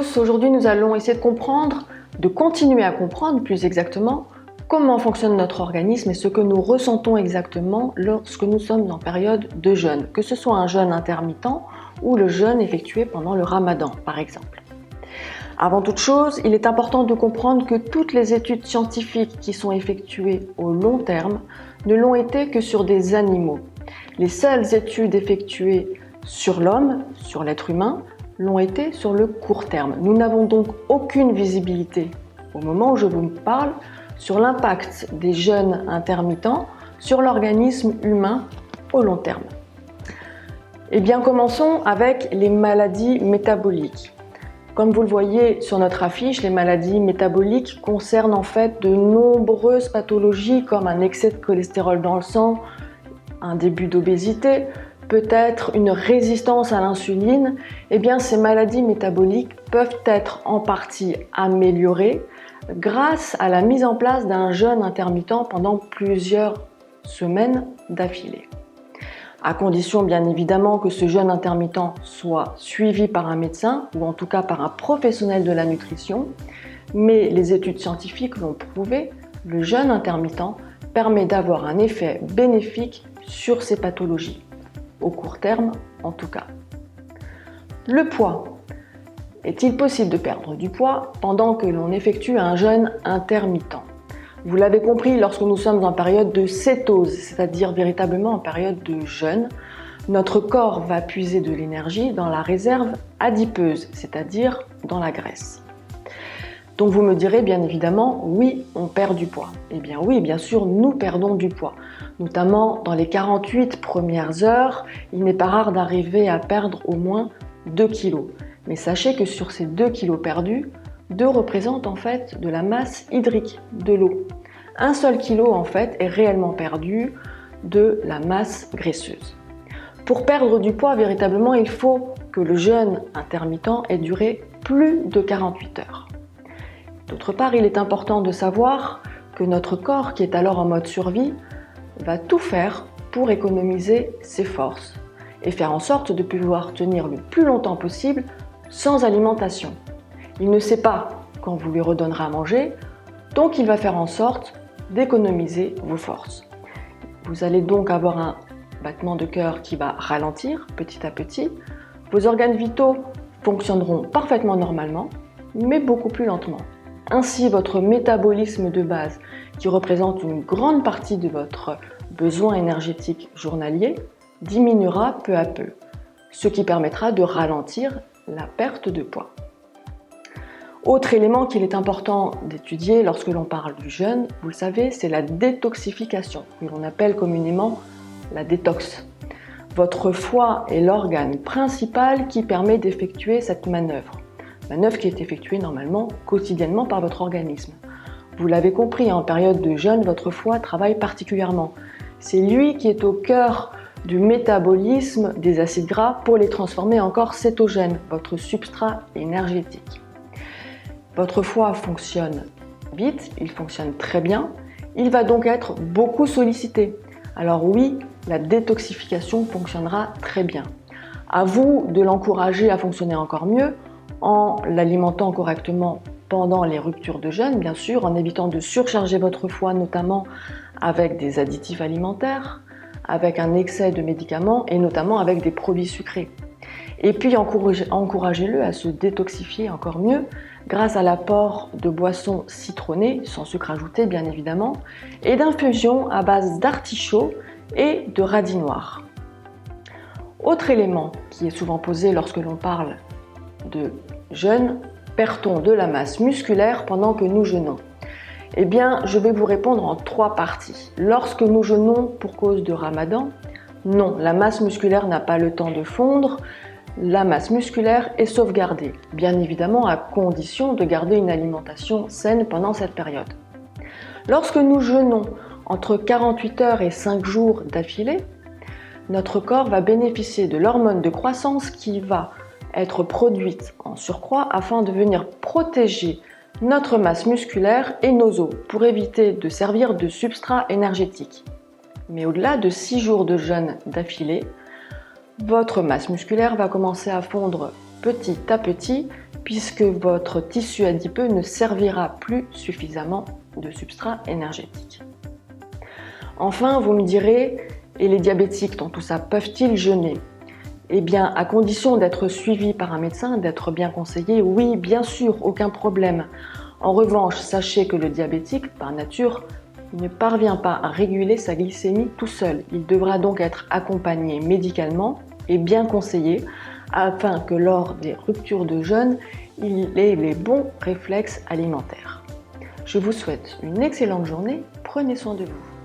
tous, aujourd'hui nous allons essayer de continuer à comprendre plus exactement comment fonctionne notre organisme et ce que nous ressentons exactement lorsque nous sommes en période de jeûne, que ce soit un jeûne intermittent ou le jeûne effectué pendant le Ramadan par exemple. Avant toute chose, il est important de comprendre que toutes les études scientifiques qui sont effectuées au long terme ne l'ont été que sur des animaux. Les seules études effectuées sur l'homme, sur l'être humain, l'ont été sur le court terme. Nous n'avons donc aucune visibilité, au moment où je vous parle, sur l'impact des jeûnes intermittents sur l'organisme humain au long terme. Eh bien, commençons avec les maladies métaboliques. Comme vous le voyez sur notre affiche, les maladies métaboliques concernent en fait de nombreuses pathologies comme un excès de cholestérol dans le sang, un début d'obésité, peut-être une résistance à l'insuline. Eh bien, ces maladies métaboliques peuvent être en partie améliorées grâce à la mise en place d'un jeûne intermittent pendant plusieurs semaines d'affilée. À condition bien évidemment que ce jeûne intermittent soit suivi par un médecin ou en tout cas par un professionnel de la nutrition, mais les études scientifiques l'ont prouvé, le jeûne intermittent permet d'avoir un effet bénéfique sur ces pathologies, au court terme en tout cas. Le poids. Est-il possible de perdre du poids pendant que l'on effectue un jeûne intermittent ? Vous l'avez compris, lorsque nous sommes en période de cétose, c'est-à-dire véritablement en période de jeûne, notre corps va puiser de l'énergie dans la réserve adipeuse, c'est-à-dire dans la graisse. Donc vous me direz bien évidemment, oui, on perd du poids. Eh bien oui, bien sûr, nous perdons du poids. Notamment dans les 48 premières heures, il n'est pas rare d'arriver à perdre au moins 2 kg. Mais sachez que sur ces 2 kg perdus, 2 représentent en fait de la masse hydrique, de l'eau. Un seul kilo en fait est réellement perdu de la masse graisseuse. Pour perdre du poids, véritablement, il faut que le jeûne intermittent ait duré plus de 48 heures. D'autre part, il est important de savoir que notre corps, qui est alors en mode survie, va tout faire pour économiser ses forces et faire en sorte de pouvoir tenir le plus longtemps possible sans alimentation. Il ne sait pas quand vous lui redonnerez à manger, donc il va faire en sorte d'économiser vos forces. Vous allez donc avoir un battement de cœur qui va ralentir petit à petit. Vos organes vitaux fonctionneront parfaitement normalement, mais beaucoup plus lentement. Ainsi, votre métabolisme de base, qui représente une grande partie de votre besoin énergétique journalier, diminuera peu à peu, ce qui permettra de ralentir la perte de poids. Autre élément qu'il est important d'étudier lorsque l'on parle du jeûne, vous le savez, c'est la détoxification, que l'on appelle communément la détox. Votre foie est l'organe principal qui permet d'effectuer cette manœuvre qui est effectuée normalement quotidiennement par votre organisme. Vous l'avez compris, en période de jeûne, votre foie travaille particulièrement. C'est lui qui est au cœur du métabolisme des acides gras pour les transformer en corps cétogène, votre substrat énergétique. Votre foie fonctionne vite, il fonctionne très bien, il va donc être beaucoup sollicité. Alors oui, la détoxification fonctionnera très bien. À vous de l'encourager à fonctionner encore mieux en l'alimentant correctement pendant les ruptures de jeûne, bien sûr, en évitant de surcharger votre foie, notamment avec des additifs alimentaires, avec un excès de médicaments et notamment avec des produits sucrés. Et puis encouragez-le à se détoxifier encore mieux grâce à l'apport de boissons citronnées, sans sucre ajouté bien évidemment, et d'infusions à base d'artichaut et de radis noir. Autre élément qui est souvent posé lorsque l'on parle de jeûne, perd-on de la masse musculaire pendant que nous jeûnons ? Eh bien, je vais vous répondre en 3 parties. Lorsque nous jeûnons pour cause de Ramadan, non, la masse musculaire n'a pas le temps de fondre, la masse musculaire est sauvegardée, bien évidemment à condition de garder une alimentation saine pendant cette période. Lorsque nous jeûnons entre 48 heures et 5 jours d'affilée, notre corps va bénéficier de l'hormone de croissance qui va être produite en surcroît afin de venir protéger notre masse musculaire et nos os pour éviter de servir de substrat énergétique. Mais au-delà de 6 jours de jeûne d'affilée, votre masse musculaire va commencer à fondre petit à petit, puisque votre tissu adipeux ne servira plus suffisamment de substrat énergétique. Enfin, vous me direz, et les diabétiques dans tout ça, peuvent-ils jeûner? Eh bien, à condition d'être suivis par un médecin, d'être bien conseillé, oui, bien sûr, aucun problème. En revanche, sachez que le diabétique, par nature, ne parvient pas à réguler sa glycémie tout seul. Il devra donc être accompagné médicalement et bien conseillé afin que lors des ruptures de jeûne, il ait les bons réflexes alimentaires. Je vous souhaite une excellente journée, prenez soin de vous.